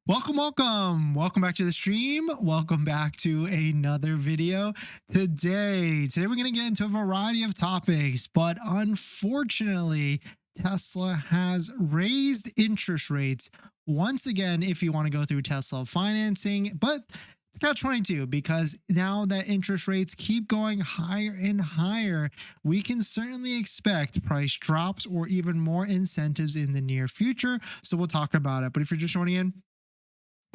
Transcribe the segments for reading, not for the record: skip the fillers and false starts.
Welcome back to the stream. Welcome back to another video. Today we're going to get into a variety of topics, but unfortunately, Tesla has raised interest rates once again if you want to go through Tesla financing, but it's catch 22 because now that interest rates keep going higher and higher, we can certainly expect price drops or even more incentives in the near future. So we'll talk about it. But if you're just joining in,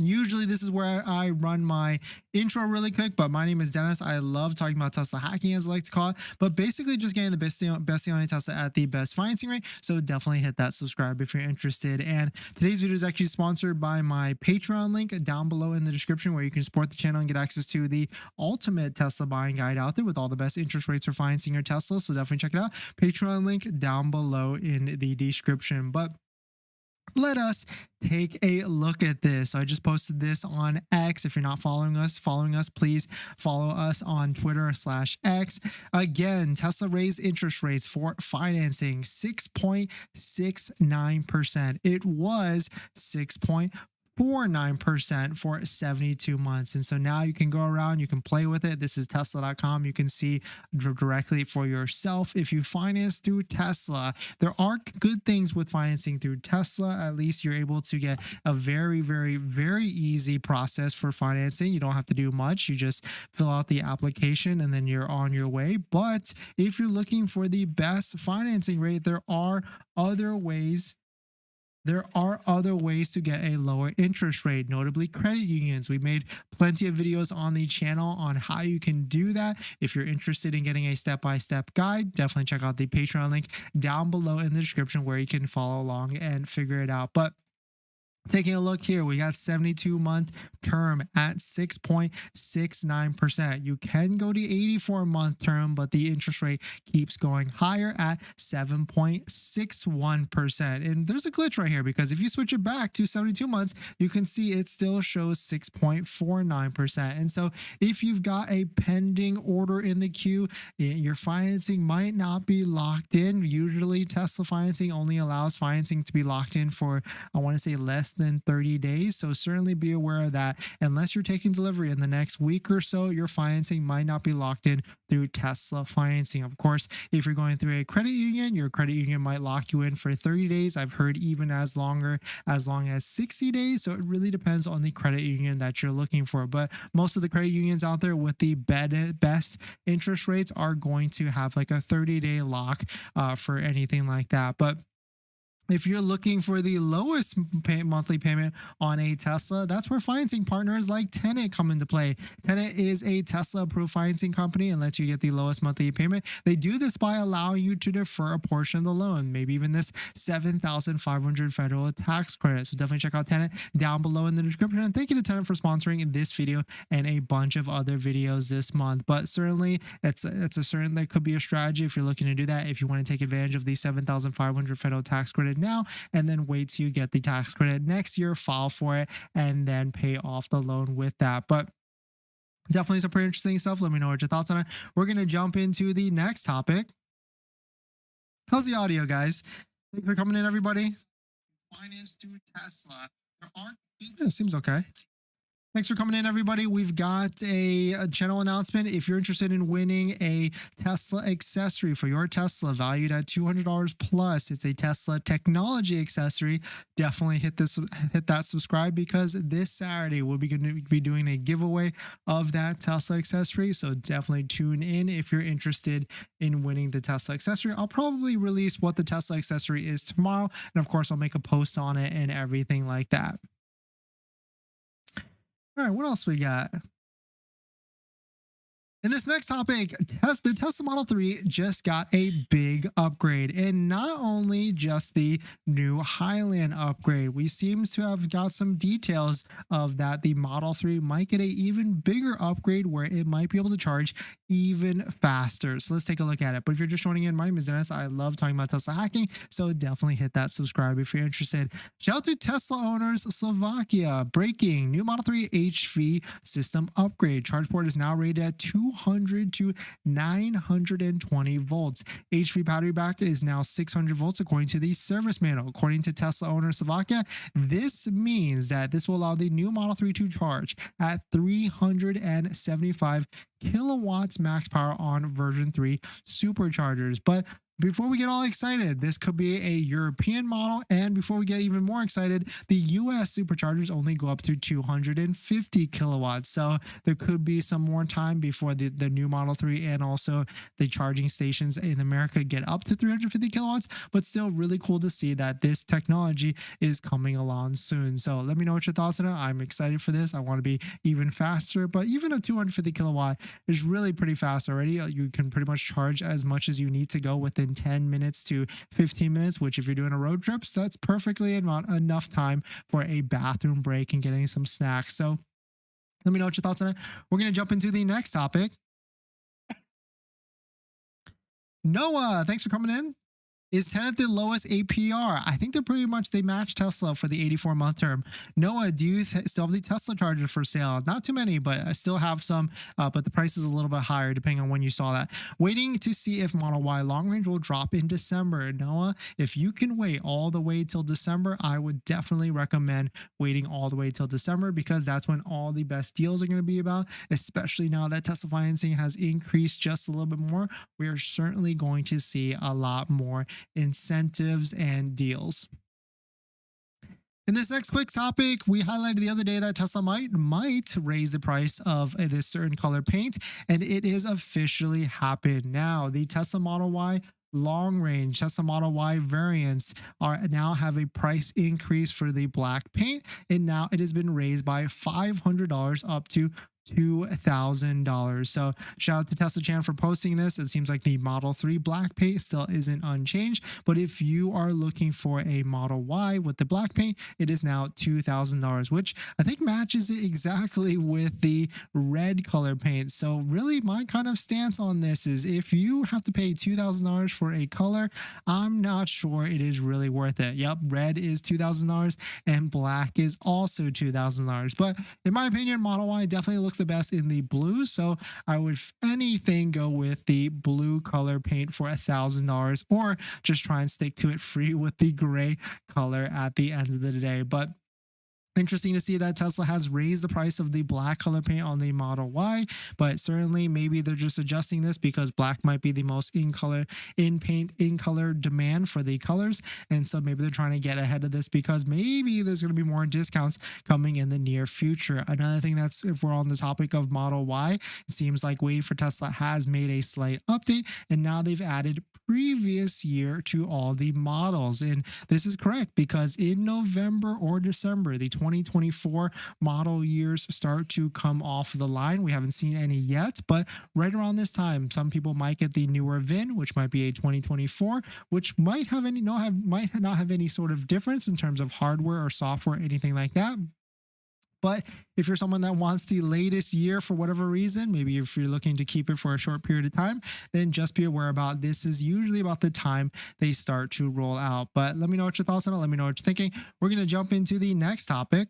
usually this is where I run my intro really quick, but my name is Dennis. I love talking about Tesla hacking, as I like to call it, but basically just getting the best deal on a Tesla at the best financing rate. So definitely hit that subscribe if you're interested. And today's video is actually sponsored by my Patreon link down below in the description, where you can support the channel and get access to the ultimate Tesla buying guide out there with all the best interest rates for financing your Tesla. So definitely check it out. Patreon link down below in the description. But let us take a look at this. So I just posted this on X. If you're not following us, please follow us on Twitter/X. Again, Tesla raised interest rates for financing 6.69%. It was 6.49% for 72 months. And so now you can go around, you can play with it. This is Tesla.com. You can see directly for yourself. If you finance through Tesla, there are good things with financing through Tesla. At least you're able to get a very, very, very easy process for financing. You don't have to do much. You just fill out the application and then you're on your way. But if you're looking for the best financing rate, there are other ways to get a lower interest rate, notably credit unions. We made plenty of videos on the channel on how you can do that. If you're interested in getting a step-by-step guide, definitely check out the Patreon link down below in the description, where you can follow along and figure it out. But taking a look here, we got 72-month term at 6.69%. You can go to 84-month term, but the interest rate keeps going higher at 7.61%. And there's a glitch right here, because if you switch it back to 72 months, you can see it still shows 6.49%. And so if you've got a pending order in the queue, your financing might not be locked in. Usually Tesla financing only allows financing to be locked in for, I want to say, less than 30 days. So certainly be aware of that. Unless you're taking delivery in the next week or so, your financing might not be locked in through Tesla financing. Of course, if you're going through a credit union, your credit union might lock you in for 30 days. I've heard even as long as 60 days. So it really depends on the credit union that you're looking for. But most of the credit unions out there with the best interest rates are going to have like a 30-day lock for anything like that. But if you're looking for the lowest monthly payment on a Tesla, that's where financing partners like Tenet come into play. Tenet is a Tesla-approved financing company and lets you get the lowest monthly payment. They do this by allowing you to defer a portion of the loan, maybe even this $7,500 federal tax credit. So definitely check out Tenet down below in the description. And thank you to Tenet for sponsoring this video and a bunch of other videos this month. But certainly, that could be a strategy if you're looking to do that. If you want to take advantage of the $7,500 federal tax credit now, and then wait till you get the tax credit next year, file for it, and then pay off the loan with that. But definitely some pretty interesting stuff. Let me know what your thoughts on it. We're going to jump into the next topic. How's the audio, guys? Thanks for coming in, everybody. Finance through Tesla. It seems okay. Thanks for coming in, everybody. We've got a channel announcement. If you're interested in winning a Tesla accessory for your Tesla valued at $200 plus, it's a Tesla technology accessory. Definitely hit that subscribe, because this Saturday we'll be going to be doing a giveaway of that Tesla accessory. So definitely tune in if you're interested in winning the Tesla accessory. I'll probably release what the Tesla accessory is tomorrow, and of course I'll make a post on it and everything like that. All right, what else we got? In this next topic, the Tesla Model 3 just got a big upgrade, and not only just the new Highland upgrade. We seem to have got some details of that the Model 3 might get an even bigger upgrade where it might be able to charge even faster. So let's take a look at it. But if you're just joining in, my name is Dennis. I love talking about Tesla hacking, so definitely hit that subscribe if you're interested. Shout out to Tesla owners Slovakia. Breaking: new Model 3 HV system upgrade. Charge port is now rated at 2 200 to 920 volts. HV battery back is now 600 volts according to the service manual. According to Tesla owner Slovakia, this means that this will allow the new Model 3 to charge at 375 kilowatts max power on version 3 superchargers. But before we get all excited, this could be a European model. And before we get even more excited, the US superchargers only go up to 250 kilowatts. So there could be some more time before the new Model 3 and also the charging stations in America get up to 350 kilowatts. But still really cool to see that this technology is coming along soon. So let me know what your thoughts are. I'm excited for this. I want to be even faster, but even a 250 kilowatt is really pretty fast already. You can pretty much charge as much as you need to go within 10 minutes to 15 minutes, which if you're doing a road trip, so that's perfectly enough time for a bathroom break and getting some snacks. So let me know what your thoughts on it. We're going to jump into the next topic. Noah, thanks for coming in. Is Tenet the lowest APR? I think they match Tesla for the 84-month term. Noah, do you still have the Tesla charger for sale? Not too many, but I still have some, but the price is a little bit higher depending on when you saw that. Waiting to see if Model Y long range will drop in December. Noah, if you can wait all the way till December, I would definitely recommend waiting all the way till December because that's when all the best deals are going to be about, especially now that Tesla financing has increased just a little bit more. We are certainly going to see a lot more incentives and deals. In this next quick topic, we highlighted the other day that Tesla might raise the price of this certain color paint, and it is officially happened now. The Tesla Model Y long range Tesla Model Y variants now have a price increase for the black paint, and now it has been raised by $500 up to $2,000. So shout out to Tesla Chan for posting this. It seems like the Model 3 black paint still isn't unchanged, but if you are looking for a Model Y with the black paint, it is now $2,000, which I think matches it exactly with the red color paint. So really my kind of stance on this is if you have to pay $2,000 for a color, I'm not sure it is really worth it. Yep, red is $2,000 and black is also $2,000. But in my opinion, Model Y definitely looks the best in the blue, so I would, if anything, go with the blue color paint for $1,000 or just try and stick to it free with the gray color at the end of the day. But interesting to see that Tesla has raised the price of the black color paint on the Model Y, but certainly maybe they're just adjusting this because black might be the most in color demand for the colors, and so maybe they're trying to get ahead of this because maybe there's going to be more discounts coming in the near future. Another thing that's, if we're on the topic of Model Y, it seems like Waiting for Tesla has made a slight update, and now they've added previous year to all the models, and this is correct because in November or December, the 2024 model years start to come off the line. We haven't seen any yet, but right around this time, some people might get the newer VIN, which might be a 2024, which might not have any sort of difference in terms of hardware or software, anything like that. But if you're someone that wants the latest year for whatever reason, maybe if you're looking to keep it for a short period of time, then just be aware about this is usually about the time they start to roll out. But let me know what your thoughts on it. Let me know what you're thinking. We're going to jump into the next topic.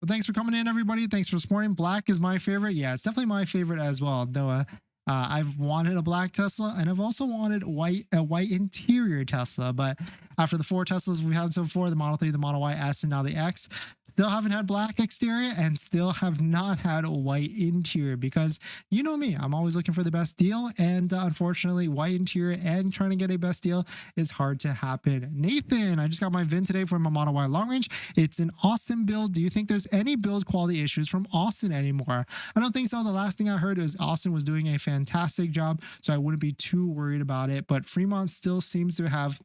Well, thanks for coming in, everybody. Thanks for supporting. Black is my favorite. Yeah, it's definitely my favorite as well. Though I've wanted a black Tesla, and I've also wanted a white interior Tesla. But after the 4 Teslas we've had so far, the Model 3, the Model Y S, and now the X, still haven't had black exterior and still have not had a white interior because you know me, I'm always looking for the best deal. And unfortunately, white interior and trying to get a best deal is hard to happen. Nathan, I just got my VIN today for my Model Y long range. It's an Austin build. Do you think there's any build quality issues from Austin anymore? I don't think so. The last thing I heard is Austin was doing a fantastic job, so I wouldn't be too worried about it. But Fremont still seems to have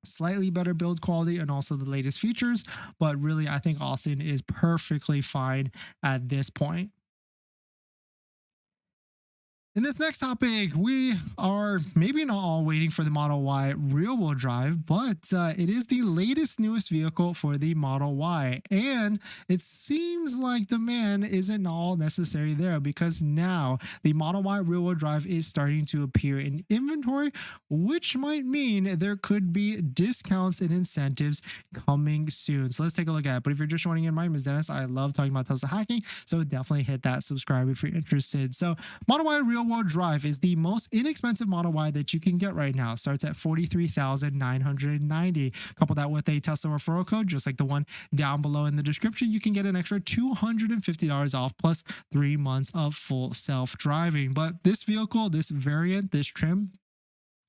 slightly better build quality and also the latest features, but really I think Austin is perfectly fine at this point. In this next topic, we are maybe not all waiting for the Model Y rear wheel drive, but it is the latest, newest vehicle for the Model Y. And it seems like demand isn't all necessary there because now the Model Y rear wheel drive is starting to appear in inventory, which might mean there could be discounts and incentives coming soon. So let's take a look at it. But if you're just joining in, my name is Dennis. I love talking about Tesla hacking. So definitely hit that subscribe if you're interested. So Model Y rear-wheel drive is the most inexpensive Model Y that you can get right now. Starts at $43,990. Couple that with a Tesla referral code, just like the one down below in the description, you can get an extra $250 off plus 3 months of full self-driving. But this vehicle, this variant, this trim,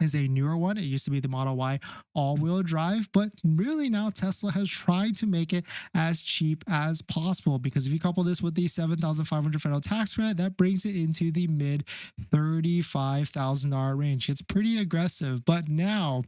is a newer one. It used to be the Model Y all-wheel drive, but really now Tesla has tried to make it as cheap as possible, because if you couple this with the $7,500 federal tax credit, that brings it into the mid $35,000 range. It's pretty aggressive, but now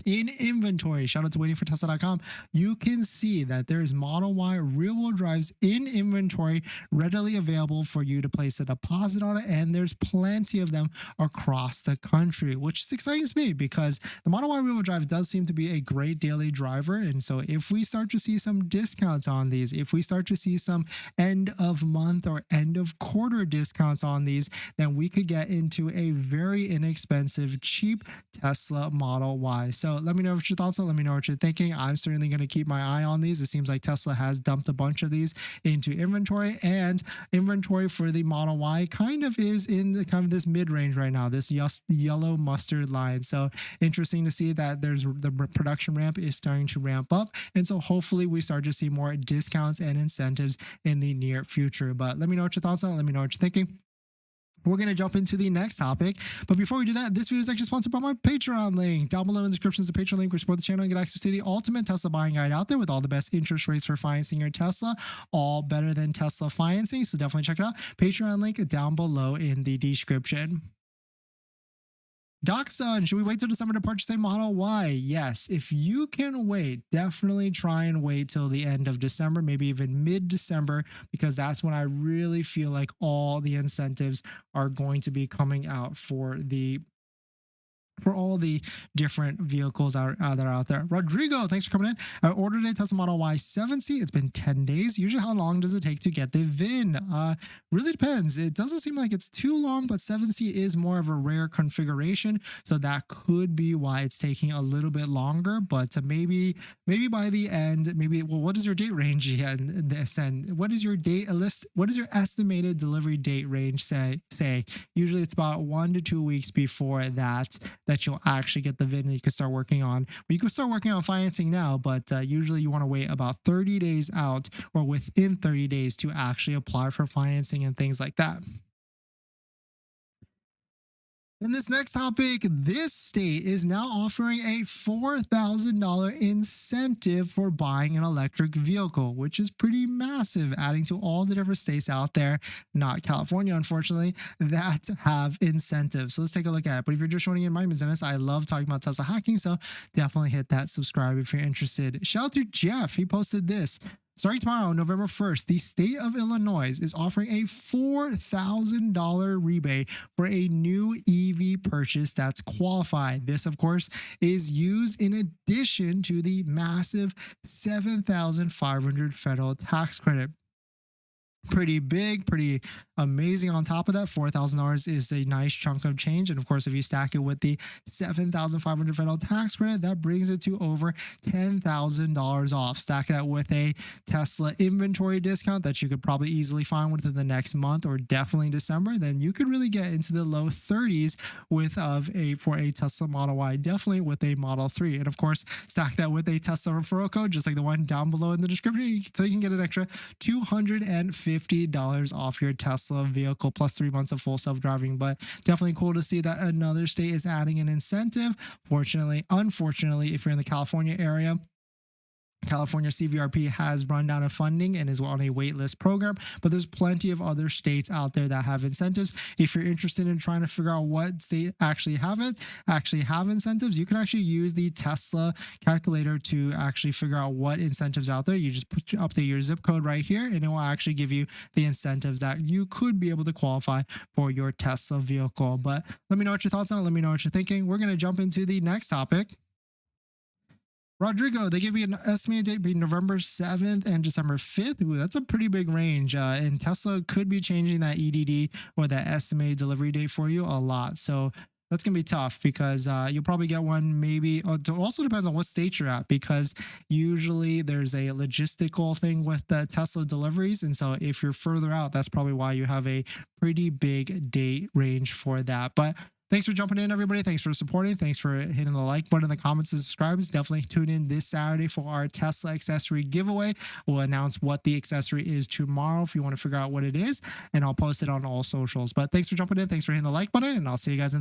in inventory, shout out to waitingfortesla.com, you can see that there's Model Y rear-wheel drives in inventory readily available for you to place a deposit on it, and there's plenty of them across the country, which is exciting to me because the Model Y rear-wheel drive does seem to be a great daily driver. And so if we start to see some discounts on these, if we start to see some end of month or end of quarter discounts on these, then we could get into a very inexpensive, cheap Tesla Model Y. So let me know what your thoughts are. Let me know what you're thinking. I'm certainly going to keep my eye on these. It seems like Tesla has dumped a bunch of these into inventory, and inventory for the Model Y kind of is in the kind of this mid-range right now, this yellow mustard line. So interesting to see that there's the production ramp is starting to ramp up. And so hopefully we start to see more discounts and incentives in the near future. But let me know what your thoughts are. Let me know what you're thinking. We're going to jump into the next topic. But before we do that, this video is actually sponsored by my Patreon link. Down below in the description is the Patreon link where you support the channel and get access to the ultimate Tesla buying guide out there with all the best interest rates for financing your Tesla, all better than Tesla financing. So definitely check it out. Patreon link down below in the description. Dachshund, should we wait till December to purchase a Model Y? Yes. If you can wait, definitely try and wait till the end of December, maybe even mid-December, because that's when I really feel like all the incentives are going to be coming out for all the different vehicles that are out there. Rodrigo, thanks for coming in. I ordered a Tesla Model Y 7C. It's been 10 days. Usually, how long does it take to get the VIN? Really depends. It doesn't seem like it's too long, but 7C is more of a rare configuration, so that could be why it's taking a little bit longer. But maybe by the end, well, what is your date range? And what is your date list? What is your estimated delivery date range say? Usually, it's about 1 to 2 weeks before that you'll actually get the VIN that you can start working on. Well, you can start working on financing now, but usually you want to wait about 30 days out or within 30 days to actually apply for financing and things like that. In this next topic, this state is now offering a $4,000 incentive for buying an electric vehicle, which is pretty massive, adding to all the different states out there, not California, unfortunately, that have incentives. So let's take a look at it. But if you're just joining in, my name is Dennis. I love talking about Tesla hacking, so definitely hit that subscribe if you're interested. Shout out to Jeff. He posted this. Starting tomorrow, November 1st, the state of Illinois is offering a $4,000 rebate for a new EV purchase that's qualified. This, of course, is used in addition to the massive $7,500 federal tax credit. Pretty big, pretty amazing. On top of that, $4,000 is a nice chunk of change. And of course, if you stack it with the $7,500 federal tax credit, that brings it to over $10,000 off. Stack that with a Tesla inventory discount that you could probably easily find within the next month or definitely December, then you could really get into the low 30s for a Tesla Model Y, definitely with a Model 3. And of course, stack that with a Tesla referral code, just like the one down below in the description, so you can get an extra $250 off your Tesla vehicle plus 3 months of full self-driving. But definitely cool to see that another state is adding an incentive. Unfortunately, if you're in the California area, California CVRP has run down of funding and is on a wait list program, but there's plenty of other states out there that have incentives. If you're interested in trying to figure out what state actually have incentives, you can actually use the Tesla calculator to actually figure out what incentives out there. You just update your zip code right here, and it will actually give you the incentives that you could be able to qualify for your Tesla vehicle. But let me know what your thoughts on it. Let me know what you're thinking. We're going to jump into the next topic. Rodrigo, they give you an estimated date between November 7th and December 5th. Ooh, that's a pretty big range. And Tesla could be changing that EDD or that estimated delivery date for you a lot. So that's going to be tough because you'll probably get one maybe. It also depends on what state you're at, because usually there's a logistical thing with the Tesla deliveries. And so if you're further out, that's probably why you have a pretty big date range for that. But thanks for jumping in, everybody. Thanks for supporting. Thanks for hitting the like button in the comments and subscribes. Definitely tune in this Saturday for our Tesla accessory giveaway. We'll announce what the accessory is tomorrow if you want to figure out what it is, and I'll post it on all socials. But thanks for jumping in. Thanks for hitting the like button, and I'll see you guys in the